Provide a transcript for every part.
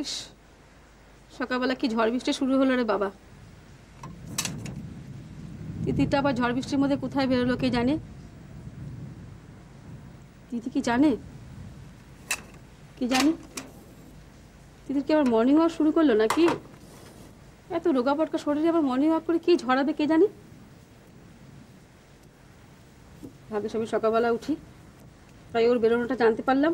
ইস, সকালবেলা কি ঝড় বৃষ্টি শুরু হলো রে বাবা। তিতিরটা আবার ঝড় বৃষ্টির মধ্যে কোথায় বেরোলো কে জানে। তিথি কি জানে? কি জানি তিতির কি আবার মর্নিং ওয়াক শুরু করলো নাকি? এত রোগা পটকা শরীরে আবার মর্নিং ওয়াক করে কি ঝরাবে কে জানি। ভাগ্যে সবই সকালবেলা উঠি, তাই ওর বেরোনোটা জানতে পারলাম।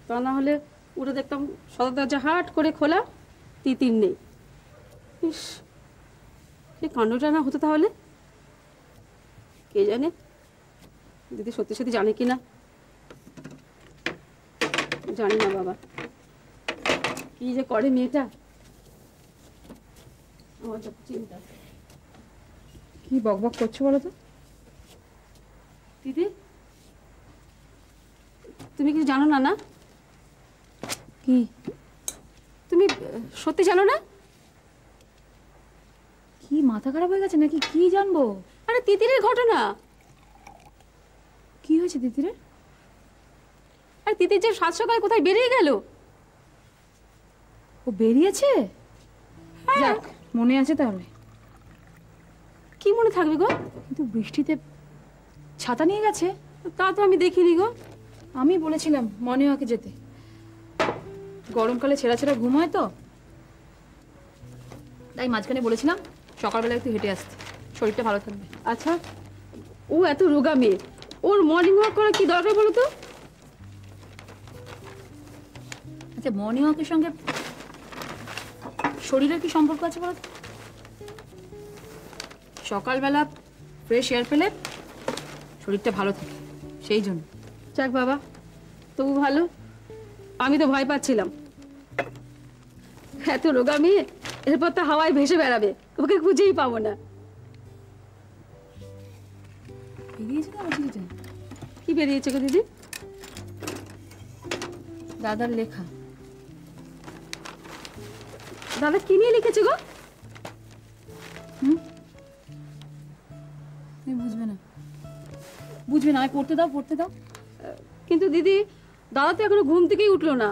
তা না হলে উঠে দেখতাম সদর দরজা হাট করে খোলা, তিতির নেই। ইস, এই কাণ্ডটা না হতো তাহলে। কে জানে দিদি সত্যি সত্যি জানে কি না, জানি না বাবা। কি যে করে মেয়েটা, আমার তো চিন্তা। কি বকবক করছো বলো তো? দিদি তুমি কিছু জানো না? না কি? তুমি সত্যি জানো না? কি মাথা খারাপ হয়ে গেছে নাকি? কি জানবো? আরে তিতিরের ঘটনা। কি হয়েছে তিতিরের? আরে তিতির যে সাত সকালে কোথায় বেরিয়ে গেল। ও বেরিয়েছে? হ্যাঁ। যাক, মনে আছে তাহলে। কি মনে থাকবে গো? কিন্তু বৃষ্টিতে ছাতা নিয়ে গেছে। তা তো আমি দেখিনি গো। আমি বলেছিলাম মর্নিং ওয়াকে যেতে, গরমকালে ছেঁড়া ছেঁড়া ঘুম হয় তো, তাই মাঝখানে বলেছিলাম সকালবেলা একটু হেঁটে আসতে, শরীরটা ভালো থাকবে। আচ্ছা, ও এত রোগা মেয়ে, ওর মর্নিং ওয়াক করা কি দরকার বলো তো? আচ্ছা, মর্নিং ওয়াকের সঙ্গে শরীরের কি সম্পর্ক আছে বলো তো? সকালবেলা ফ্রেশ এয়ার পেলে শরীরটা ভালো থাকে, সেই জন্য। যাক বাবা, তবু ভালো। আমি তো ভয় পাচ্ছিলাম, এত রোগা মেয়ে, এরপর তো হাওয়ায় ভেসে বেড়াবে, ওকে খুঁজেই পাবো না। বেরিয়েছে না চিঠিটা? কি বেরিয়েছে গো দিদি? দাদার লেখা। দাদা কি নিয়ে লিখেছে গো? তুমি বুঝবে না, বুঝবে না, আমি পড়তে দাও, পড়তে দাও। কিন্তু দিদি, দাদা তো এখনো ঘুম থেকেই উঠলো না।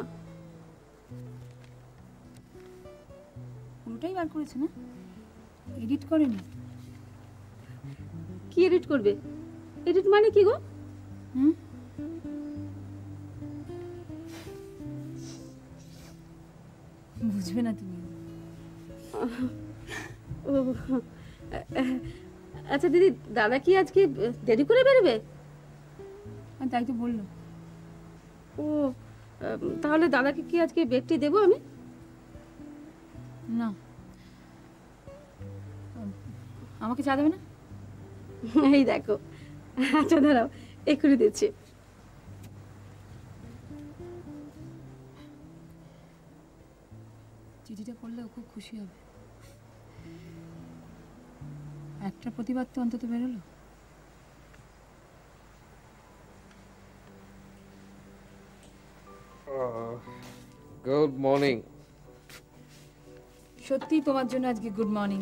পুরোটাই বার করেছে না, এডিট করেনি। কি এডিট করবে? এডিট মানে কি গো? বুঝবে না তুমি। ও, আচ্ছা দিদি, দাদা কি আজকে দেরি করে বেরোবে? তাই তো বললো। ও, তাহলে দাদাকে কি আজকে বেডটি দেবো আমি? না, আমাকে চা দেবে না? এই দেখো। আচ্ছা দাঁড়াও, এক্ষুনি দিচ্ছি। চিঠিটা পড়লে ও খুব খুশি হবে। একটা প্রতিবাদ তো অন্তত বেরোলো। Good morning. সত্যি তোমার জন্য আজকে গুড মর্নিং।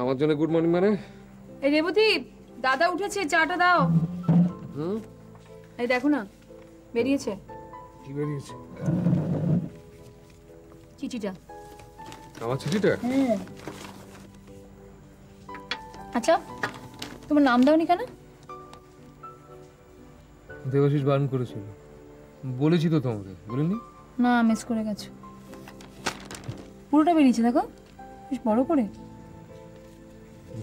আমার জন্য গুড মর্নিং মানে? এই রেবতী, দাদা উঠেছে, চাটা দাও। এই দেখো না, বেরিয়েছে। কি বেরিয়েছে? চিঠিটা। আমার চিঠিটা? আচ্ছা, তোমার নাম দাওনি কেন? দেবাশিস বারণ করেছিল। বলেছি তো তোমাকে, বলিনি? না, মিস করে গেছো। পুরোটা বেরিয়েছে দেখো, বেশ বড় করে।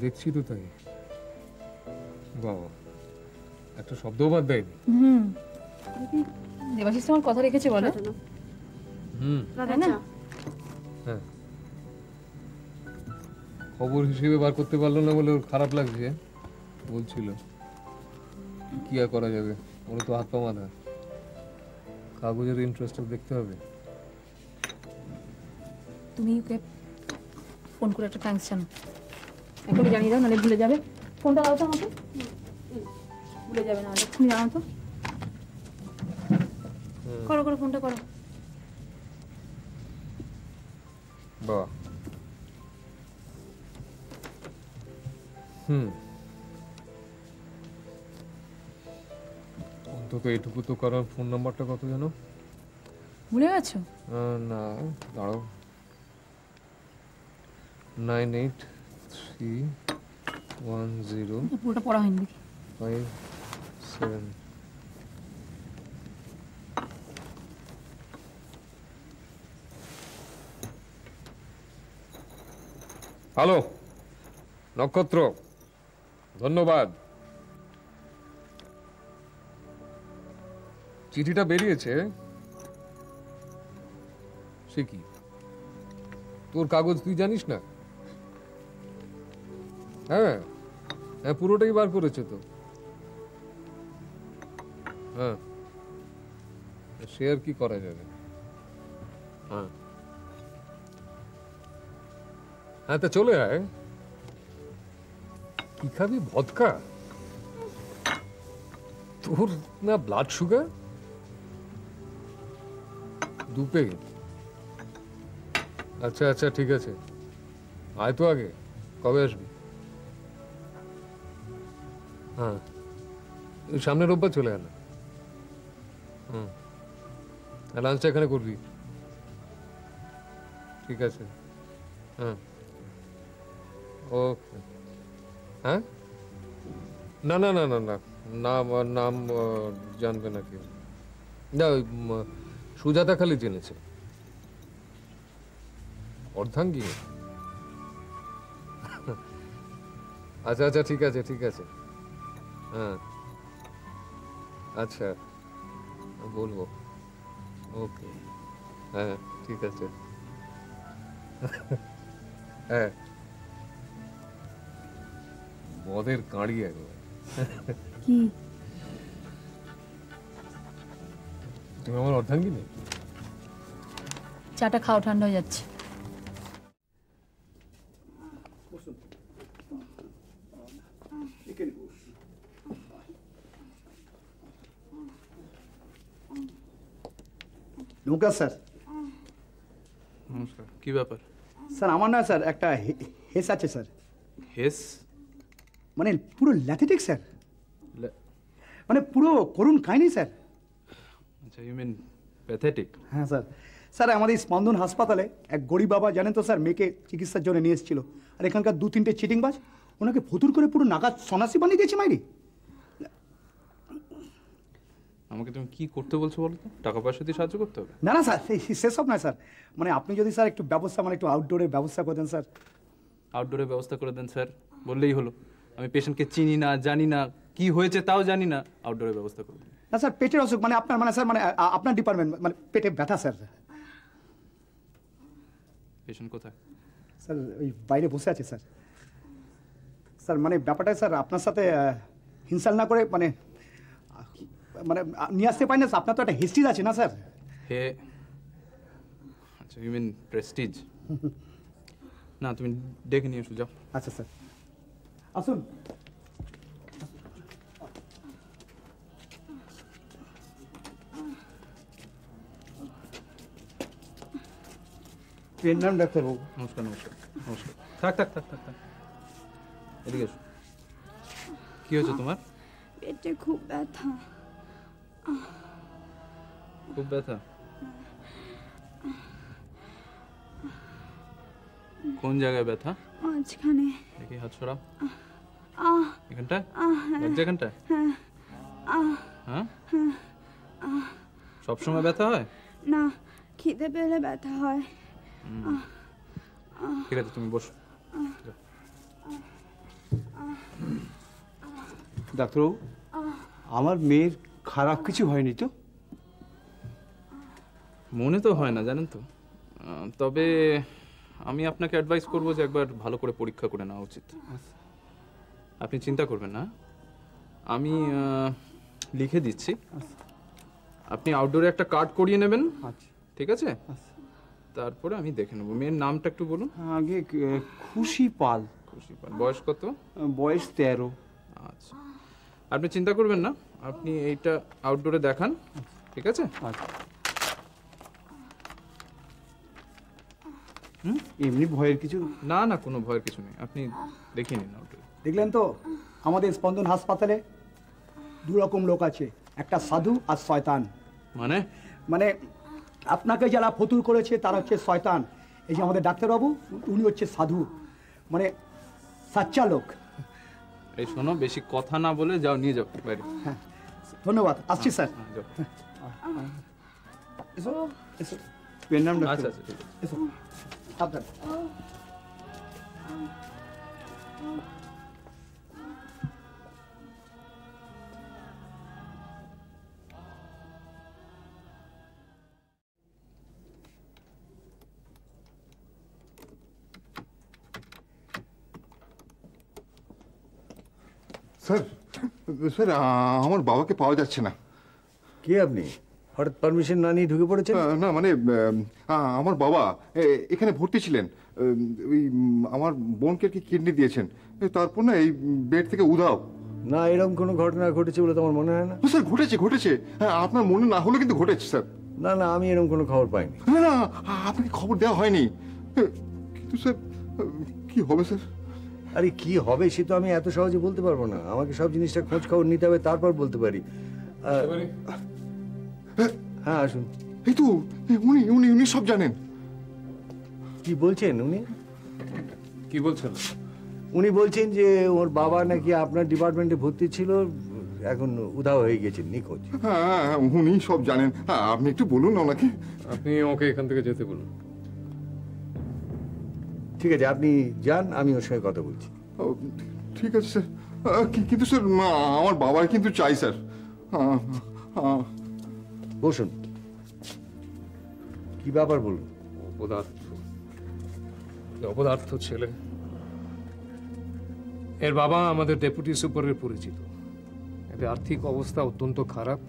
দেখছি তো তাই। বাবা, একটা শব্দও বাদ দেয়নি। দেবাশিস তোমার কথা রেখেছে বলো। দাদা না? হ্যাঁ, খবর হিসেবে বার করতে পারলো না বলে ওর খারাপ লাগছে, বলছিল। কি আর করা যাবে, ওর তো হাত পা বাঁধা। কাগজের ইন্টারেস্ট দেখতে হবে। তুমি ওকে ফোন করে একটা থ্যাঙ্কস জানো, এখনই জানিয়ে দাও, নাহলে ভুলে যাবে। ফোনটা দাও তো আমাকে, ভুলে যাবে না, তুমি জানো তো। করো করো, ফোনটা করো। বাহ, অন্তত এটুকু তো কারণ। ফোন নাম্বারটা কত জানো? ভুলে গেছো? না দাঁড়াও, 983105 পুরোটা পড়া হয়নি দেখি। 7। হ্যালো নক্ষত্র, ধন্যবাদ। চিঠিটা বেরিয়েছে, সে কি তোর কাগজ তুই জানিস না? হ্যাঁ হ্যাঁ, পুরোটাই বার করেছে তো। হ্যাঁ, সে আর কি করা যাবে। হ্যাঁ হ্যাঁ, তা চলে আয়। কি খাবি, ভদকা? তোর না ব্লাড সুগার? 2 প্যাকেট? আচ্ছা আচ্ছা, ঠিক আছে, আয় তো আগে। কবে আসবি? হ্যাঁ, সামনের রোববার চলে আয় না। হুম, লাঞ্চটা এখানে করবি। ঠিক আছে, হ্যাঁ ওকে। হ্যাঁ, না না না না না, নাম নাম জানবে না কেউ। না, ওই সুজাতা খালি জেনেছে। অর্ধাঙ্গী? আচ্ছা আচ্ছা, ঠিক আছে ঠিক আছে। হ্যাঁ আচ্ছা, বলবো। ওকে, হ্যাঁ ঠিক আছে। হ্যাঁ, মদের কাঁড়ি একবার। কি? তুমি আমার অর্ধাঙ্গী নেই? চাটা খাও, ঠান্ডা হয়ে যাচ্ছে। নমস্কার স্যার। নমস্কার, কি ব্যাপার? স্যার আমার না স্যার একটা হেস আছে স্যার, হেস? মানে পুরো ল্যাথেটিক স্যার, লে- মানে পুরো করুণ কাহিনী স্যার। আচ্ছা, ইউ মিন প্যাথেটিক? হ্যাঁ স্যার। স্যার আমাদের স্পন্দন হাসপাতালে এক গরিব বাবা জানেন তো স্যার, মেয়েকে চিকিৎসার জন্য নিয়ে এসেছিল, আর এখানকার 2-3টে চিটিংবাজ ওনাকে ফতুর করে পুরো নাগাদ সন্ন্যাসী বানিয়ে দিয়েছে মাইরি। আমাকে তুমি কি করতে বলছো বলো তো? টাকা পয়সা দিয়ে সাহায্য করতে হবে? না না স্যার, সেসব নয় স্যার, মানে আপনি যদি স্যার একটু ব্যবস্থা, মানে একটু আউটডোরের ব্যবস্থা করে দেন স্যার। আউটডোরের ব্যবস্থা করে দেন স্যার বললেই হলো? আমি পেশেন্টকে চিনি না, জানি না, কি হয়েছে তাও জানি না, আউটডোরের ব্যবস্থা করে দিন। না স্যার, পেটের অসুখ, মানে আপনার, মানে স্যার, মানে আপনার ডিপার্টমেন্ট, মানে পেটে ব্যথা স্যার। পেশেন্ট কোথায়? স্যার ওই বাইরে বসে আছে স্যার। স্যার মানে ব্যাপারটা স্যার আপনার সাথে হিংসাল না করে মানে মানে নিয়ে আসতে পারি না স্যার, আপনার তো একটা হিস্ট্রি আছে না স্যার। হে, আচ্ছা, ইউ মিন প্রেস্টিজ? না, তুমি ডেকে নিয়ে এসো, যাও। আচ্ছা স্যার, আসুন। পেন নাম ডাক্তারবাবু। নমস্কার নমস্কার নমস্কার। থাক থাক থাক থাক থাক, এদিকে এসো। কি হয়েছে তোমার? পেটে খুব ব্যথা। খুব ব্যথা? কোন জায়গায় ব্যথা? মাঝখানে। দেখি হাত সরাও। আহ এখানটায়? এখানটায়? হ্যাঁ, সবসময় ব্যথা হয়? না, খিদে পেলে ব্যথা হয়। ঠিক আছে, তুমি বসো। যাও। ডাক্তারবাবু, আমার মেয়ের খারাপ কিছু হয়নি তো? মনে তো হয় না, জানেন তো। তবে আমি আপনাকে অ্যাডভাইস করবো যে একবার ভালো করে পরীক্ষা করে নেওয়া উচিত। আপনি চিন্তা করবেন না, আমি লিখে দিচ্ছি। আপনি আউটডোরে একটা কার্ড করিয়ে নেবেন, আচ্ছা ঠিক আছে? তারপরে আমি দেখে নেবো। মেয়ের নামটা একটু বলুন। আগে খুশি পাল। খুশি পাল। বয়স কত? বয়স 13। আচ্ছা, আপনি চিন্তা করবেন না, আপনি এইটা আউটডোরে দেখান, ঠিক আছে? আচ্ছা, এমনি ভয়ের কিছু? না না, কোনো ভয়ের কিছু নেই, আপনি দেখিয়ে নিন আউটডোরে। দেখলেন তো, আমাদের স্পন্দন হাসপাতালে 2 রকম লোক আছে, একটা সাধু আর শয়তান। মানে? মানে আপনাকে যারা ফতুর করেছে তারা হচ্ছে শয়তান। এই যে আমাদের ডাক্তারবাবু, উনি হচ্ছে সাধু, মানে সাচ্চা লোক। এই শোনো, বেশি কথা না বলে যাও, নিয়ে যাও বাইরে। হ্যাঁ, ধন্যবাদ, আসছি স্যার। হ্যাঁ, যাও। এসো এসো, পেন নাম ডাক্তার। আচ্ছা আচ্ছা, ঠিক আছে। এসো, সাবধান। স্যার, স্যার আমার বাবাকে পাওয়া যাচ্ছে না। কে আপনি? হঠাৎ পারমিশন না নিয়ে ঢুকে পড়েছেন? না মানে আমার বাবা এখানে ভর্তি ছিলেন। ওই আমার বোনকে কি কিডনি দিয়েছেন, তারপর না এই বেড থেকে উধাও। না, এরকম কোনো ঘটনা ঘটেছে বলে তো আমার মনে হয় না। স্যার ঘটেছে ঘটেছে, হ্যাঁ আপনার মনে না হলে কিন্তু ঘটেছে স্যার। না না, আমি এরকম কোনো খবর পাইনি। না না, আপনাকে খবর দেওয়া হয়নি। কিন্তু স্যার কি হবে স্যার? আরে কি হবে সে তো আমি এত সহজে বলতে পারবো না। আমাকে সব জিনিসটা খোঁজ খবর নিতে হবে, তারপর বলতে পারি। হ্যাঁ আসুন। এই তো উনি উনি উনি সব জানেন। কি বলছেন উনি? কি বলছেন? উনি বলছেন যে ওর বাবা নাকি আপনার ডিপার্টমেন্টে ভর্তি ছিল, এখন উধাও হয়ে গেছেন, নিখোঁজ। হ্যাঁ উনি সব জানেন, আপনি একটু বলুন ওনাকে। আপনি ওকে এখান থেকে যেতে বলুন। ঠিক আছে, আপনি যান, আমি ওর সঙ্গে কথা বলছি। ঠিক আছে স্যার, কিন্তু স্যার আমার বাবার কিন্তু চাই স্যার। বসুন, কি ব্যাপার বলুন। অপদার্থ ছেলে। এর বাবা আমাদের ডেপুটি সুপারের পরিচিত। এদের আর্থিক অবস্থা অত্যন্ত খারাপ।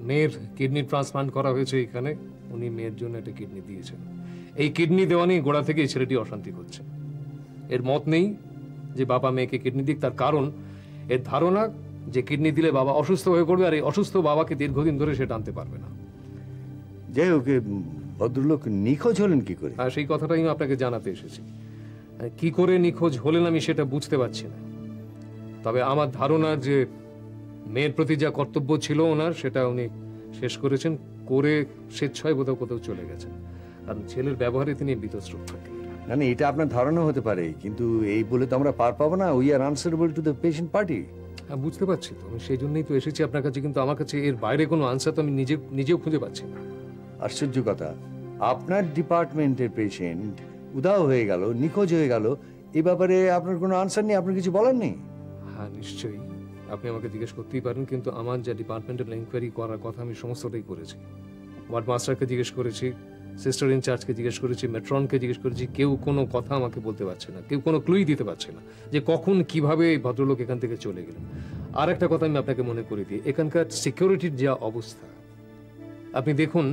মেয়ের কিডনি ট্রান্সপ্লান্ট করা হয়েছে এখানে, উনি মেয়ের জন্য একটা কিডনি দিয়েছেন। এই কিডনি দেওয়া নিয়ে গোড়া থেকে এই ছেলেটি অশান্তি করছে। এর মত নেই যে বাবা মেয়েকে কিডনি দিক, তার কারণ এর ধারণা যে কিডনি দিলে বাবা অসুস্থ হয়ে পড়বে, আর এই অসুস্থ বাবাকে দীর্ঘদিন ধরে সে টানতে পারবে না। যাই হোক, ভদ্রলোক নিখোঁজ হলেন কি করে? আর সেই কথাটাই আমি আপনাকে জানাতে এসেছি। কি করে নিখোঁজ হলেন আমি সেটা বুঝতে পারছি না, তবে আমার ধারণা যে মেয়ের প্রতি যা কর্তব্য ছিল ওনার, সেটা উনি শেষ করেছেন, করে স্বেচ্ছায় কোথাও কোথাও চলে গেছেন। কারণ ছেলের ব্যবহারে তিনি বীতশ্রদ্ধ থাকেন। না না, এটা আপনার ধারণা হতে পারে, কিন্তু এই বলে তো আমরা পার পাবো না। We are answerable to the patient party. হ্যাঁ, বুঝতে পারছি তো, আমি সেই জন্যই তো এসেছি আপনার কাছে, কিন্তু আমার কাছে এর বাইরে কোনো আনসার তো আমি নিজেও খুঁজে পাচ্ছি না। আশ্চর্য কথা, আপনার ডিপার্টমেন্টের পেশেন্ট উধাও হয়ে গেল, নিখোঁজ হয়ে গেল, এ ব্যাপারে আপনার কোনো আনসার নেই, আপনার কিছু বলার নেই? হ্যাঁ নিশ্চয়ই, আপনি আমাকে জিজ্ঞেস করতেই পারেন, কিন্তু আমার যা ডিপার্টমেন্টাল এনকোয়ারি করার কথা আমি সমস্তটাই করেছি। ওয়ার্ড মাস্টারকে জিজ্ঞেস করেছি, সিস্টার ইনচার্জকে জিজ্ঞেস করেছি, মেট্রনকে জিজ্ঞেস করেছি, কেউ কোনো কথা আমাকে বলতে পারছে না, কেউ কোনো ক্লুই দিতে পারছে না যে কখন কিভাবে এই ভদ্রলোক এখান থেকে চলে গেলেন। আর একটা কথা আমি আপনাকে মনে করে দিই, এখানকার সিকিউরিটির যা অবস্থা আপনি দেখুন,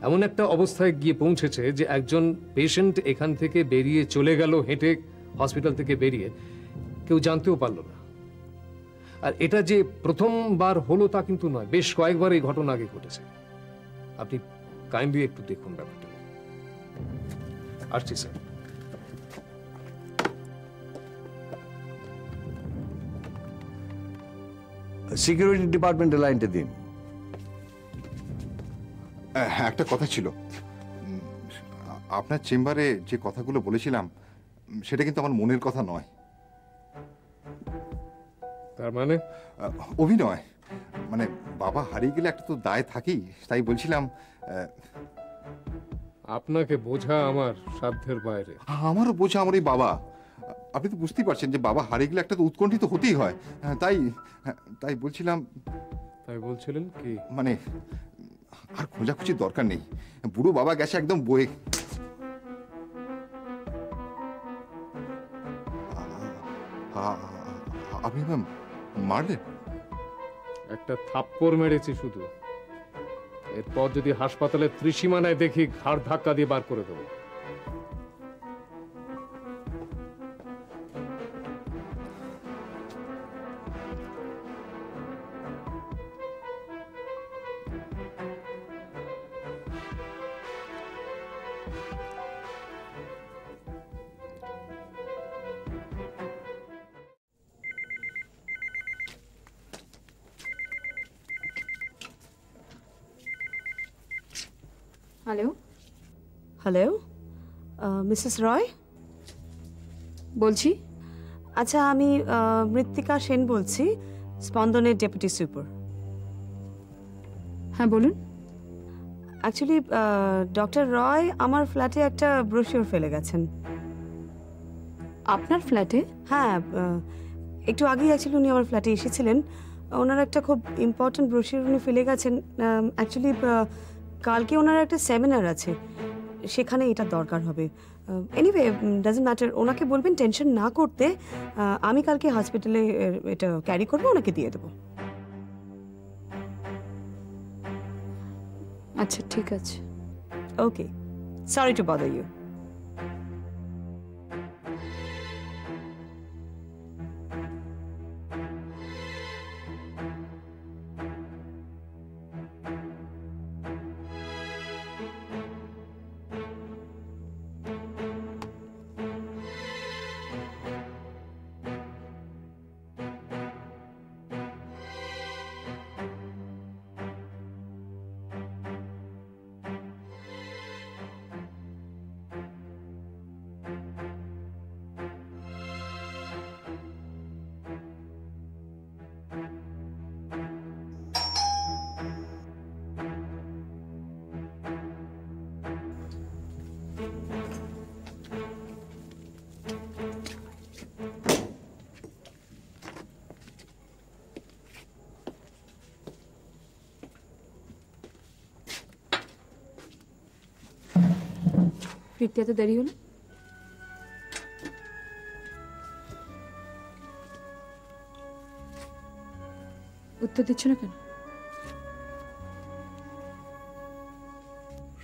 এমন একটা অবস্থায় গিয়ে পৌঁছেছে যে একজন পেশেন্ট এখান থেকে বেরিয়ে চলে গেল হেঁটে, হসপিটাল থেকে বেরিয়ে, কেউ জানতেও পারলো না। আর এটা যে প্রথমবার হলো তা কিন্তু নয়, বেশ কয়েকবার এই ঘটনা আগে ঘটেছে। আপনি কাইন্ডলি একটু দেখুন ব্যাপারটা। আসছি স্যার। সিকিউরিটি ডিপার্টমেন্টের লাইনটা দিন। হ্যাঁ একটা কথা ছিল, আপনার চেম্বারে যে কথাগুলো বলেছিলাম সেটা কিন্তু আমার মনের কথা নয়। তার মানে? অভিনয়, মানে বাবা হারিয়ে গেলে একটা তো দায় থাকেই, তাই বলছিলাম। আপনাকে বোঝা আমার সাধ্যের বাইরে। আমারও বোঝা আমার এই বাবা। আপনি তো বুঝতেই পারছেন যে বাবা হারিয়ে গেলে একটা তো উৎকণ্ঠিত হতেই হয়, তাই বলছিলাম। তাই বলছিলেন কি? মানে আর খোঁজাখুঁজির দরকার নেই, বুড়ো বাবা গেছে একদম বয়ে। আপনি মারলেন? একটা থাপ্পড় মেরেছি শুধু, এরপর যদি হাসপাতালের ত্রিসীমানায় দেখি ঘাড় ধাক্কা দিয়ে বার করে দেবো। হ্যালো, হ্যালো, মিসেস রয়? বলছি। আচ্ছা, আমি মৃত্তিকা সেন বলছি, স্পন্দনের ডেপুটি সুপার। হ্যাঁ বলুন। অ্যাকচুয়ালি ডক্টর রয় আমার ফ্ল্যাটে একটা ব্রোশিওর ফেলে গেছেন। আপনার ফ্ল্যাটে? হ্যাঁ, একটু আগেই অ্যাকচুয়ালি উনি আমার ফ্ল্যাটে এসেছিলেন। ওনার একটা খুব ইম্পর্ট্যান্ট ব্রোশিওর উনি ফেলে গেছেন। অ্যাকচুয়ালি কালকে ওনার একটা সেমিনার আছে, সেখানে এটা দরকার হবে। এনিওয়ে, ডাজন্ট ম্যাটার, ওনাকে বলবেন টেনশন না করতে। আমি কালকে হসপিটালে এটা ক্যারি করবো, ওনাকে দিয়ে দেবো। আচ্ছা ঠিক আছে। ওকে, সরি টু বদার ইউ। ফিরতে এত দেরি হলো? উত্তর দিচ্ছ না কেন?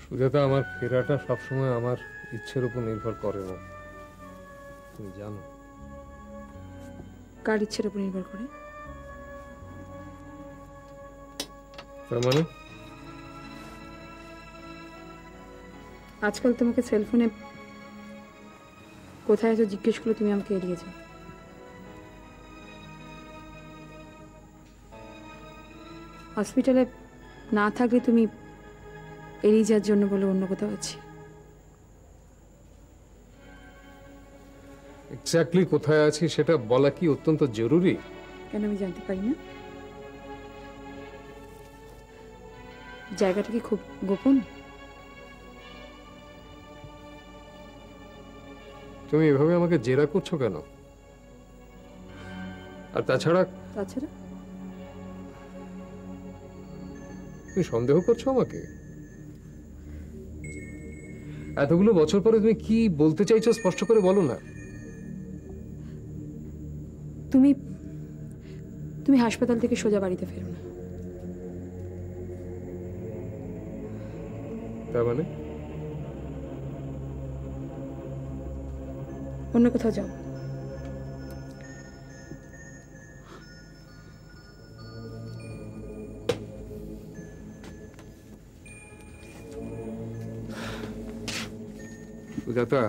সুজাতা, আমার ফেরাটা সবসময় আমার ইচ্ছের উপর নির্ভর করে না, তুমি জানো। কার ইচ্ছের উপর নির্ভর করে? তার মানে আজকাল তোমাকে সেলফোনে কোথায় আছো জিজ্ঞেস করলে তুমি আমাকে এড়িয়ে যাও। হসপিটালে না থাকলে তুমি এড়িয়ে যাওয়ার জন্য বলে অন্য কোথাও আছি। এক্স্যাক্টলি কোথায় আছি সেটা বলা কি অত্যন্ত জরুরি? কেন আমি জানতে পারি না? জায়গাটা কি খুব গোপন? তুমি এভাবে আমাকে জেরা করছো কেন? আর তাছাড়া তুমি সন্দেহ করছো আমাকে? এতগুলো বছর পরে তুমি কি বলতে চাইছো স্পষ্ট করে বলো না। তুমি হাসপাতাল থেকে সোজা বাড়িতে ফেরো না। তার মানে অন্য কোথাও যাও। সুজাতা,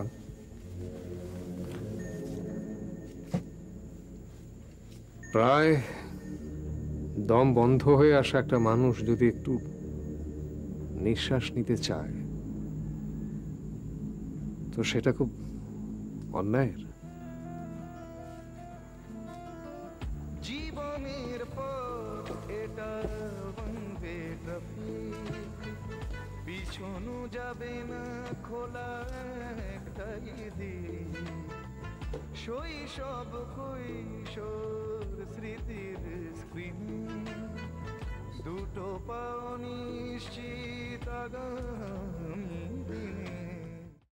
প্রায় দম বন্ধ হয়ে আসা একটা মানুষ যদি একটু নিঃশ্বাস নিতে চায় তো সেটা খুব অন্যায়ের। জীবনের পথ এটা বন্ধে পিছনো যাবে না, খোলা একটাই দিক, শৈশব কৈশোর স্মৃতির স্ক্রিন, দুটো পাও নিশ্চিত আগাম